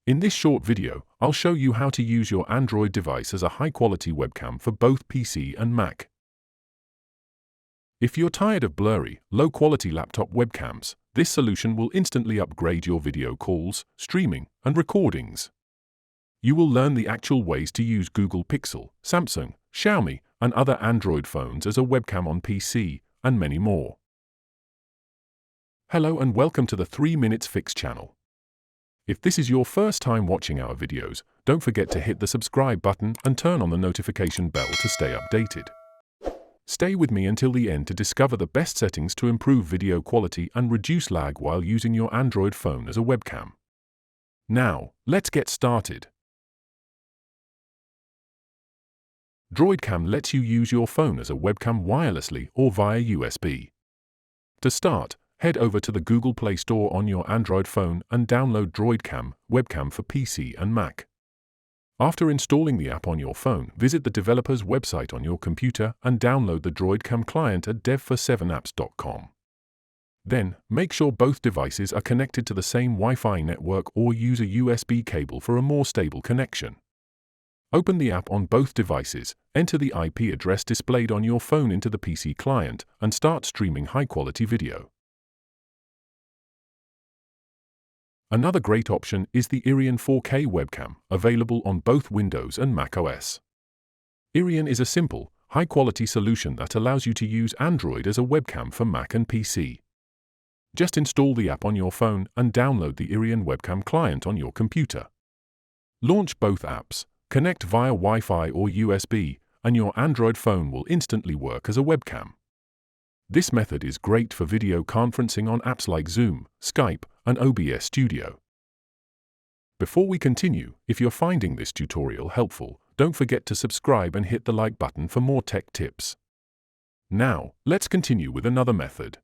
In this short video, I'll show you how to use your Android device as a high-quality webcam for both PC and Mac. If you're tired of blurry, low-quality laptop webcams, this solution will instantly upgrade your video calls, streaming, and recordings. You will learn the actual ways to use Google Pixel, Samsung, Xiaomi, and other Android phones as a webcam on PC, and many more. Hello and welcome to the 3 Minutes Fix channel. If this is your first time watching our videos, don't forget to hit the subscribe button and turn on the notification bell to stay updated. Stay with me until the end to discover the best settings to improve video quality and reduce lag while using your Android phone as a webcam. Now, let's get started. DroidCam lets you use your phone as a webcam wirelessly or via USB. To start, head over to the Google Play Store on your Android phone and download DroidCam, webcam for PC and Mac. After installing the app on your phone, visit the developer's website on your computer and download the DroidCam client at dev47apps.com. Then, make sure both devices are connected to the same Wi-Fi network or use a USB cable for a more stable connection. Open the app on both devices, enter the IP address displayed on your phone into the PC client, and start streaming high-quality video. Another great option is the Iriun 4K webcam, available on both Windows and Mac OS. Iriun is a simple, high-quality solution that allows you to use Android as a webcam for Mac and PC. Just install the app on your phone and download the Iriun webcam client on your computer. Launch both apps, connect via Wi-Fi or USB, and your Android phone will instantly work as a webcam. This method is great for video conferencing on apps like Zoom, Skype, and OBS Studio. Before we continue, if you're finding this tutorial helpful, don't forget to subscribe and hit the like button for more tech tips. Now, let's continue with another method.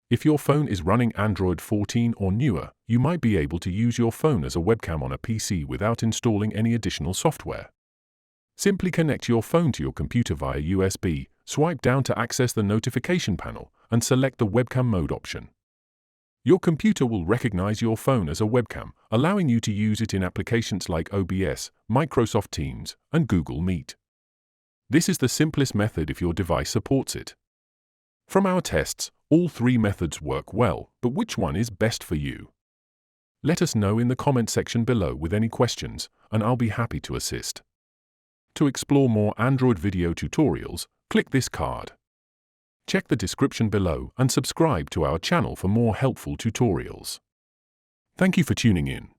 If your phone is running Android 14 or newer, you might be able to use your phone as a webcam on a PC without installing any additional software. Simply connect your phone to your computer via USB, swipe down to access the notification panel, and select the webcam mode option. Your computer will recognize your phone as a webcam, allowing you to use it in applications like OBS, Microsoft Teams, and Google Meet. This is the simplest method if your device supports it. From our tests, all three methods work well, but which one is best for you? Let us know in the comment section below with any questions, and I'll be happy to assist. To explore more Android video tutorials, click this card. Check the description below and subscribe to our channel for more helpful tutorials. Thank you for tuning in.